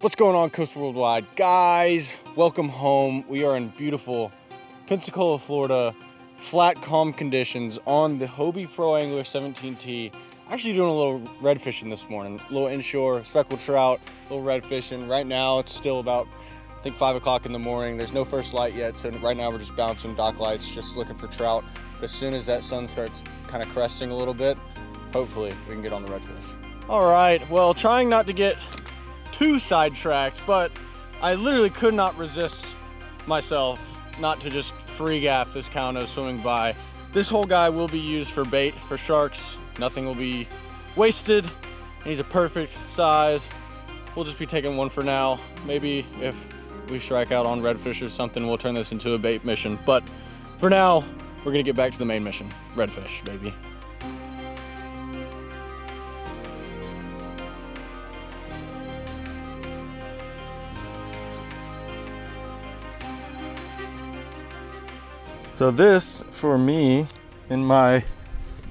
What's going on, Coast Worldwide? Guys, welcome home. We are in beautiful Pensacola, Florida, flat, calm conditions on the Hobie Pro Angler 17T. Actually doing a little red fishing this morning. A little inshore, speckled trout, a little red fishing. Right now it's still about, I think 5 o'clock in the morning. There's no first light yet, so right now we're just bouncing dock lights, just looking for trout. But as soon as that sun starts kind of cresting a little bit, hopefully we can get on the redfish. All right, well, trying not to get too sidetracked, but I literally could not resist myself not to just free gaff this cow nose swimming by. This whole guy will be used for bait for sharks. Nothing will be wasted, and he's a perfect size. We'll just be taking one for now. Maybe if we strike out on redfish or something, we'll turn this into a bait mission. But for now, we're gonna get back to the main mission. Redfish, baby. So this, for me, in my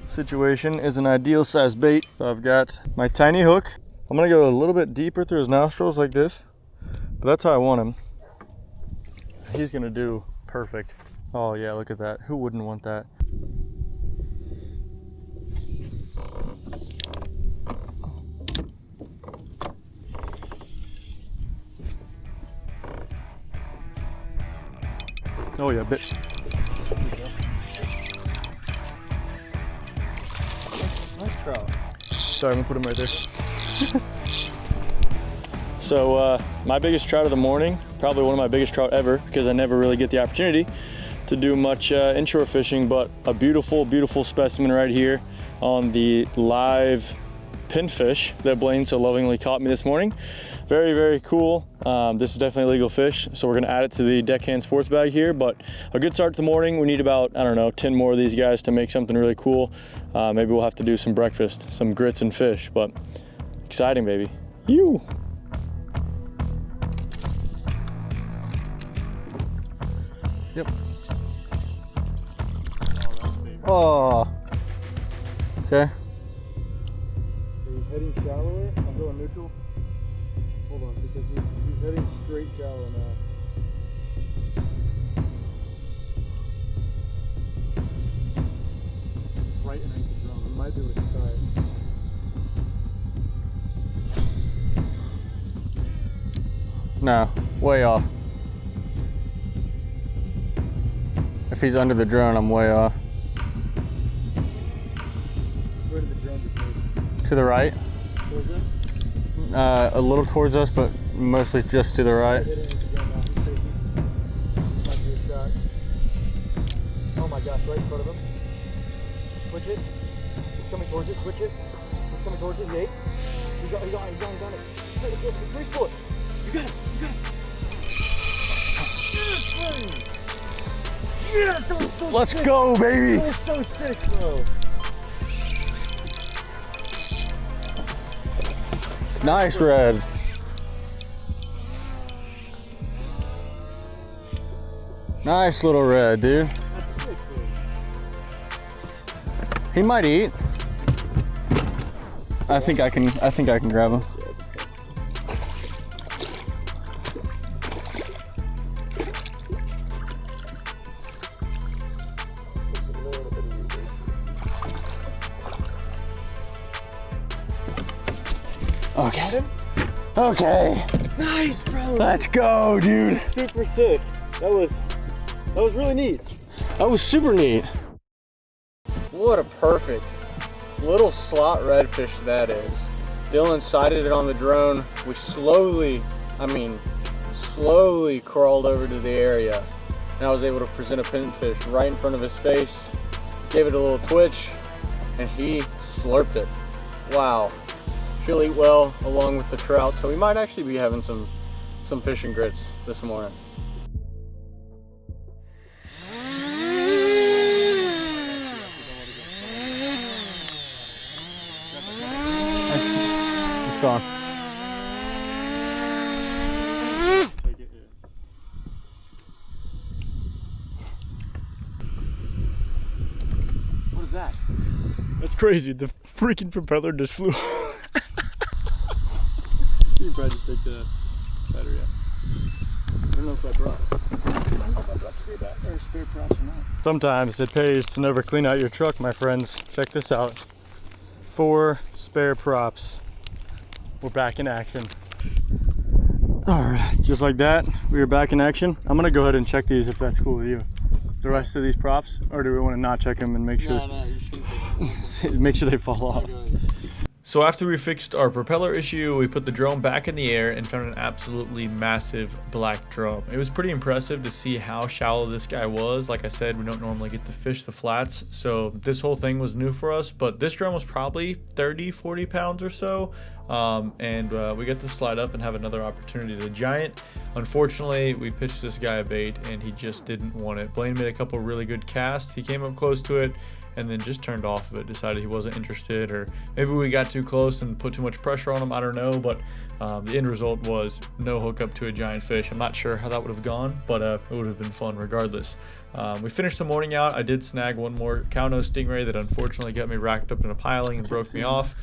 situation, is an ideal size bait. So I've got my tiny hook. I'm gonna go a little bit deeper through his nostrils like this, but that's how I want him. He's gonna do perfect. Oh yeah, look at that. Who wouldn't want that? Oh yeah, bit. Nice trout. Sorry, I'm gonna put him right there. So my biggest trout of the morning, probably one of my biggest trout ever, because I never really get the opportunity to do much inshore fishing, but a beautiful, beautiful specimen right here on the live pinfish that Blaine so lovingly caught me this morning. Very, very cool. This is definitely a legal fish, so we're gonna add it to the deckhand sports bag here, but a good start to the morning. We need about, I don't know, 10 more of these guys to make something really cool. Maybe we'll have to do some breakfast, some grits and fish, but exciting, baby. You. Yep. Oh. Okay. Are you heading shallower? I'm going neutral. Hold on, because he's heading straight shallow now. Right underneath the drum. You might be able to try it. No, way off. If he's under the drone, I'm way off. Where did the drone just move? To the right. Towards us? A little towards us, but mostly just to the right. Oh my gosh, right in front of him. Switch it. He's coming towards it. Switch it. He's coming towards it. He ate. He's got it. Free sport. You got it. Yeah, that was so Let's sick. go, baby. That was so sick, bro. Nice red. Nice little red, dude. That's sick, dude. He might eat. I think I can grab him. Okay. Okay. Nice, bro. Let's go, dude. Super sick. That was really neat. That was super neat. What a perfect little slot redfish that is. Dylan sighted it on the drone. We slowly crawled over to the area, and I was able to present a pinfish right in front of his face. Gave it a little twitch, and he slurped it. Wow. She'll eat well along with the trout, so we might actually be having some fish and grits this morning. It's gone. What is that? That's crazy. The freaking propeller just flew. You can probably just take the battery yet. I don't know if I brought spare props or not. Sometimes it pays to never clean out your truck, my friends. Check this out. 4 spare props. We're back in action. All right, just like that, we are back in action. I'm gonna go ahead and check these if that's cool with you. The rest of these props, or do we want to not check them and make sure? No, you shouldn't. Make sure they fall off. So after we fixed our propeller issue, we put the drone back in the air and found an absolutely massive black drum. It was pretty impressive to see how shallow this guy was. Like I said, we don't normally get to fish the flats, so this whole thing was new for us, but this drum was probably 30-40 pounds or so. We got to slide up and have another opportunity to giant. Unfortunately, we pitched this guy a bait and he just didn't want it. Blaine made a couple really good casts. He came up close to it and then just turned off of it, decided he wasn't interested, or maybe we got too close and put too much pressure on him, I don't know, but the end result was no hookup to a giant fish. I'm not sure how that would have gone, but it would have been fun regardless. We finished the morning out. I did snag one more cownose stingray that unfortunately got me racked up in a piling and broke me off.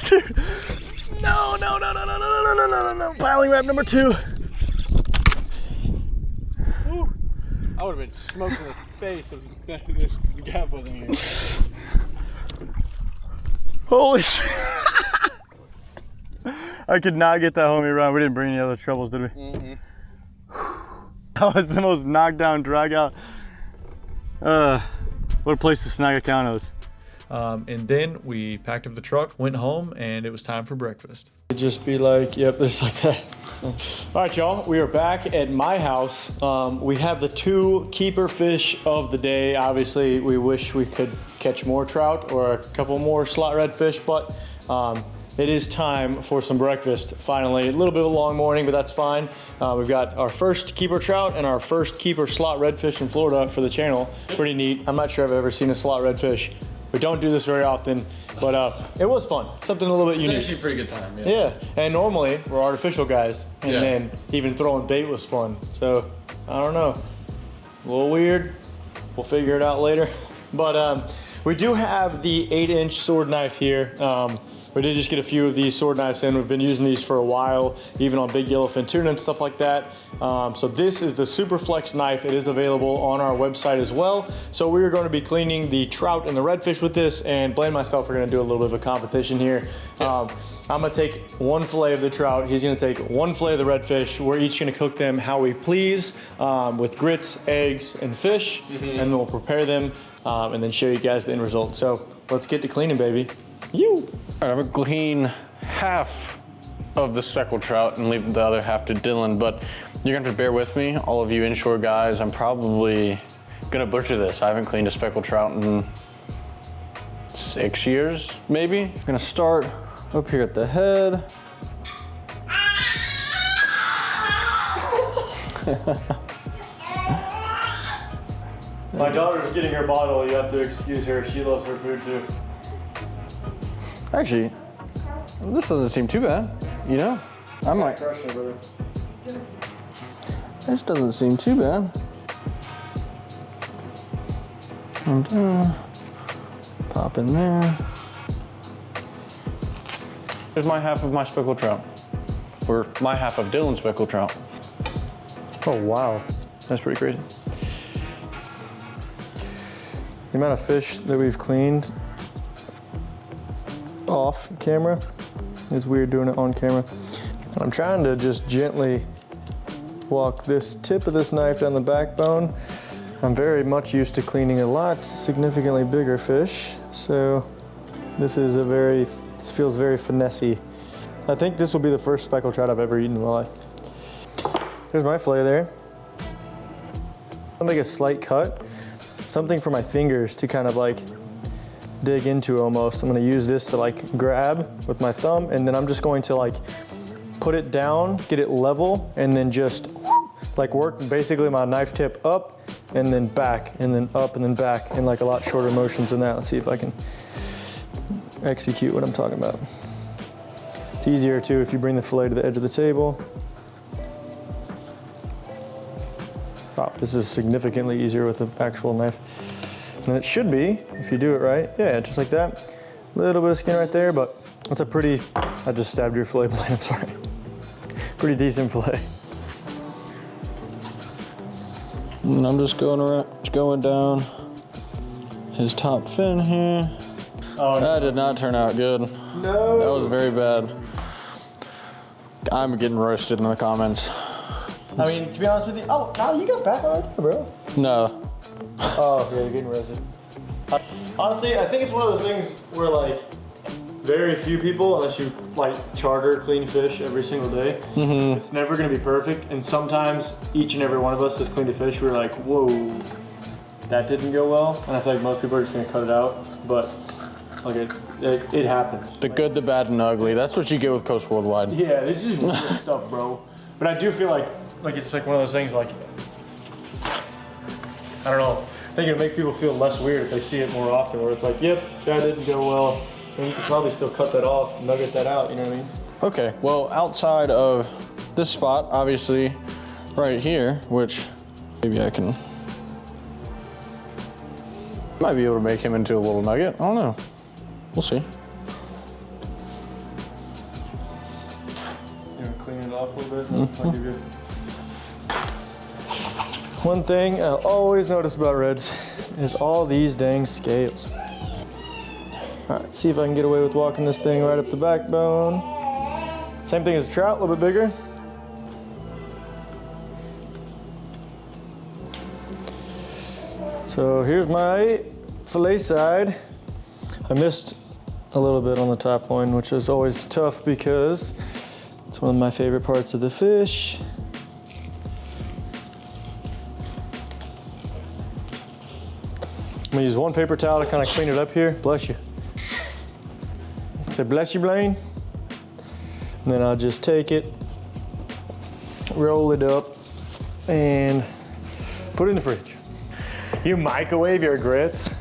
Dude. No. Piling wrap number 2. Ooh. I would have been smoked in the face if this gap wasn't here. Holy shit. I could not get that homie around. We didn't bring any other troubles, did we? Mm-mm. That was the most knockdown, drag out. What a place to snag a cownose. And then we packed up the truck, went home, and it was time for breakfast. It'd just be like, yep, just like that. So. All right, y'all, we are back at my house. We have the 2 keeper fish of the day. Obviously, we wish we could catch more trout or a couple more slot redfish, but it is time for some breakfast, finally. A little bit of a long morning, but that's fine. We've got our first keeper trout and our first keeper slot redfish in Florida for the channel. Pretty neat. I'm not sure I've ever seen a slot redfish. We don't do this very often, but it was fun. Something a little bit unique. It's actually a pretty good time, yeah. Yeah, and normally we're artificial guys, and then even throwing bait was fun. So, I don't know. A little weird. We'll figure it out later. But we do have the 8-inch sword knife here. We did just get a few of these sword knives in. We've been using these for a while, even on big yellowfin tuna and stuff like that. So this is the Super Flex knife. It is available on our website as well. So we are going to be cleaning the trout and the redfish with this, and Blaine and myself are going to do a little bit of a competition here. I'm going to take 1 fillet of the trout. He's going to take 1 fillet of the redfish. We're each going to cook them how we please with grits, eggs, and fish, and then we'll prepare them and then show you guys the end result. So let's get to cleaning, baby. You. All right, I'm gonna clean half of the speckled trout and leave the other half to Dylan, but you're gonna have to bear with me, all of you inshore guys. I'm probably gonna butcher this. I haven't cleaned a speckled trout in 6 years, maybe. I'm gonna start up here at the head. My daughter's getting her bottle. You have to excuse her. She loves her food too. Actually, this doesn't seem too bad, you know? I might. Crushing it, brother. This doesn't seem too bad. And pop in there. Here's my half of my speckled trout. Or my half of Dylan's speckled trout. Oh, wow. That's pretty crazy. The amount of fish that we've cleaned off camera is weird doing it on camera. And I'm trying to just gently walk this tip of this knife down the backbone. I'm very much used to cleaning a lot significantly bigger fish, so this is this feels very finessey. I think this will be the first speckled trout I've ever eaten in my life. There's my fillet there. I'll make a slight cut, something for my fingers to kind of like dig into almost. I'm gonna use this to like grab with my thumb, and then I'm just going to like put it down, get it level, and then just like work basically my knife tip up and then back and then up and then back in like a lot shorter motions than that. Let's see if I can execute what I'm talking about. It's easier too if you bring the fillet to the edge of the table. Wow, this is significantly easier with an actual knife than it should be if you do it right. Yeah, just like that. A little bit of skin right there, but that's a pretty, I just stabbed your fillet blade, I'm sorry. Pretty decent fillet. And I'm just going down his top fin here. Oh, that did not turn out good. No. That was very bad. I'm getting roasted in the comments. I mean, to be honest with you, oh, no, you got back right there, bro. No. Oh, yeah, you're getting roasted. Honestly, I think it's one of those things where like, very few people, unless you like charter clean fish every single day, it's never gonna be perfect. And sometimes each and every one of us has cleaned a fish, we're like, whoa, that didn't go well. And I feel like most people are just gonna cut it out, but like it happens. The good, the bad, and the ugly. That's what you get with Coast Worldwide. Yeah, this is real stuff, bro. But I do feel like it's like one of those things like, I don't know, I think it'll make people feel less weird if they see it more often, where it's like, yep, that didn't go well. And you could probably still cut that off, nugget that out, you know what I mean? Okay, well, outside of this spot, obviously, right here, which maybe I can, might be able to make him into a little nugget. I don't know. We'll see. You want to clean it off a little bit? Like you're good. One thing I'll always notice about reds is all these dang scales. All right, see if I can get away with walking this thing right up the backbone. Same thing as a trout, a little bit bigger. So here's my fillet side. I missed a little bit on the top one, which is always tough because it's one of my favorite parts of the fish. I'm gonna use one paper towel to kind of clean it up here. Bless you. Say bless you, Blaine. And then I'll just take it, roll it up, and put it in the fridge. You microwave your grits?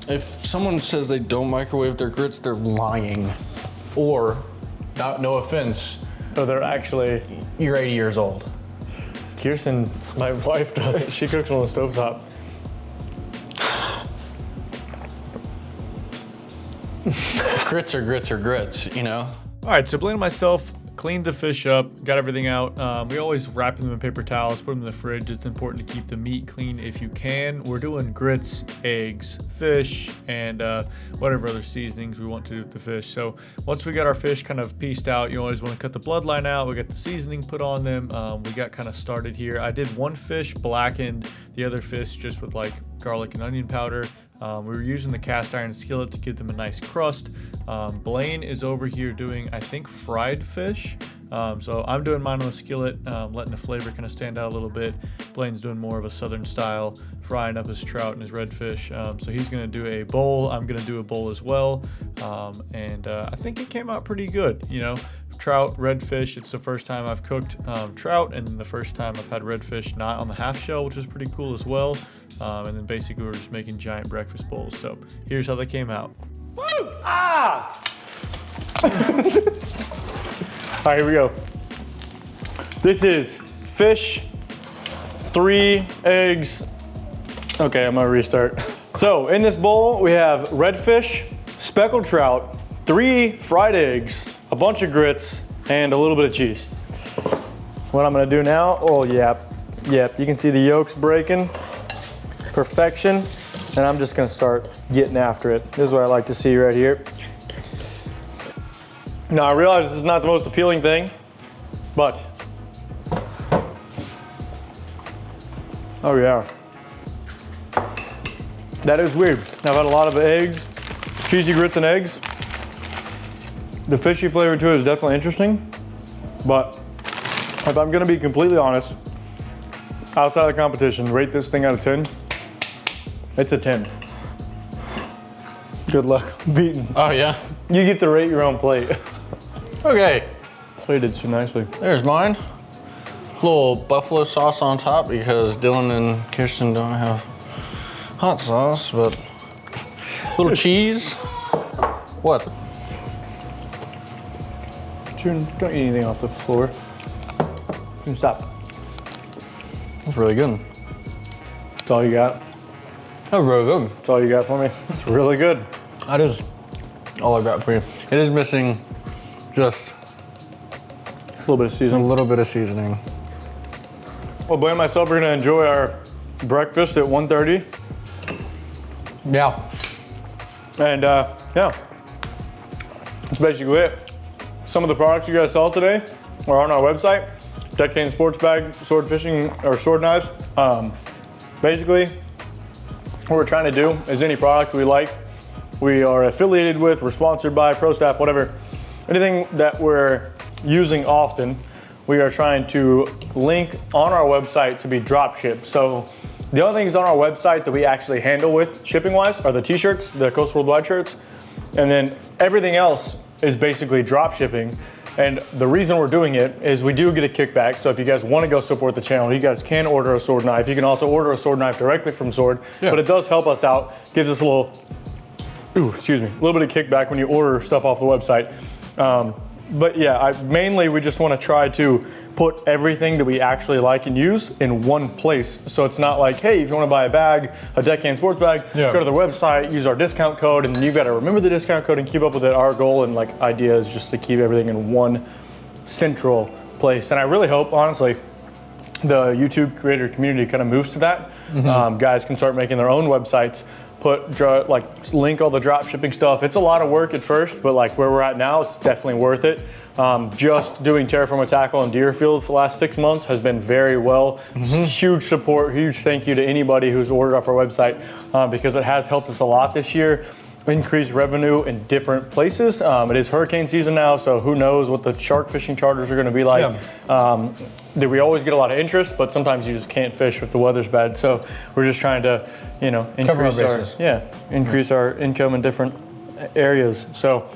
If someone says they don't microwave their grits, they're lying. Or, no offense, Oh, they're actually... you're 80 years old. Kirsten, my wife does it. She cooks on the stovetop. Grits are grits are grits, you know? All right, so Blaine and myself cleaned the fish up, got everything out. We always wrap them in paper towels, put them in the fridge. It's important to keep the meat clean if you can. We're doing grits, eggs, fish, and whatever other seasonings we want to do with the fish. So once we got our fish kind of pieced out, you always want to cut the bloodline out. We got the seasoning put on them. We got kind of started here. I did one fish blackened, the other fish just with like garlic and onion powder. We were using the cast iron skillet to give them a nice crust. Blaine is over here doing, I think, fried fish. So I'm doing mine on the skillet, letting the flavor kind of stand out a little bit. Blaine's doing more of a southern style, frying up his trout and his redfish. So he's gonna do a bowl. I'm gonna do a bowl as well. And I think it came out pretty good, you know. Trout, redfish, it's the first time I've cooked trout, and the first time I've had redfish not on the half shell, which is pretty cool as well. And then basically we're just making giant breakfast bowls. So here's how they came out. Woo! Ah! All right, here we go. This is fish, 3 eggs. Okay, I'm gonna restart. So in this bowl, we have redfish, speckled trout, 3 fried eggs, a bunch of grits, and a little bit of cheese. What I'm gonna do now, oh, yep, you can see the yolks breaking, perfection, and I'm just gonna start getting after it. This is what I like to see right here. Now I realize this is not the most appealing thing, but, oh yeah. That is weird. I've had a lot of eggs, cheesy grits and eggs. The fishy flavor to it is definitely interesting, but if I'm gonna be completely honest, outside of the competition, rate this thing out of 10, it's a 10. Good luck beating. Oh, yeah? You get to rate your own plate. Okay. Plated so nicely. There's mine. Little buffalo sauce on top because Dylan and Kirsten don't have hot sauce, but little cheese. What? June, don't eat anything off the floor. June, stop. That's really good. That's all you got. That's really good. That's all you got for me. It's really good. That is all I got for you. It is missing just A little bit of a seasoning. little bit of seasoning. Well, Blaine and myself are gonna enjoy our breakfast at 1:30. Yeah. And yeah, that's basically it. Some of the products you guys saw today are on our website. Deck cane sports bag, sword fishing, or sword knives. Basically, what we're trying to do is any product we like, we are affiliated with, we're sponsored by, pro staff, whatever. Anything that we're using often, we are trying to link on our website to be drop shipped. So the only things on our website that we actually handle with shipping wise are the t-shirts, the Coast Worldwide shirts, and then everything else is basically drop shipping. And the reason we're doing it is we do get a kickback. So if you guys want to go support the channel, you guys can order a sword knife. You can also order a sword knife directly from Sword, but it does help us out. Gives us a little, a little bit of kickback when you order stuff off the website. But yeah, mainly we just want to try to put everything that we actually like and use in one place. So it's not like, hey, if you want to buy a bag, a deckhand sports bag, go to the website, use our discount code, and you've got to remember the discount code and keep up with it. Our goal and like idea is just to keep everything in one central place. And I really hope, honestly, the YouTube creator community kind of moves to that. Guys can start making their own websites, link all the drop shipping stuff. It's a lot of work at first, but like where we're at now, it's definitely worth it. Just doing Terraform Tackle and Deerfield for the last 6 months has been very well. Huge support, huge thank you to anybody who's ordered off our website because it has helped us a lot this year. Increased revenue in different places. It is hurricane season now, so who knows what the shark fishing charters are going to be like. We always get a lot of interest, but sometimes you just can't fish if the weather's bad. So we're just trying to, increase our income in different areas. So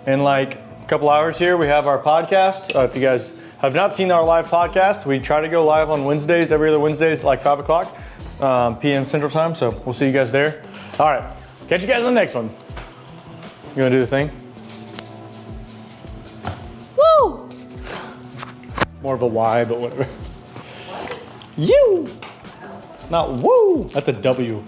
in like a couple hours here, we have our podcast. If you guys have not seen our live podcast, we try to go live on Wednesdays, every other Wednesdays, like 5 o'clock p.m. Central Time. So we'll see you guys there. All right. Catch you guys on the next one. You wanna do the thing? Woo! More of a Y, but whatever. You! Not woo! That's a W.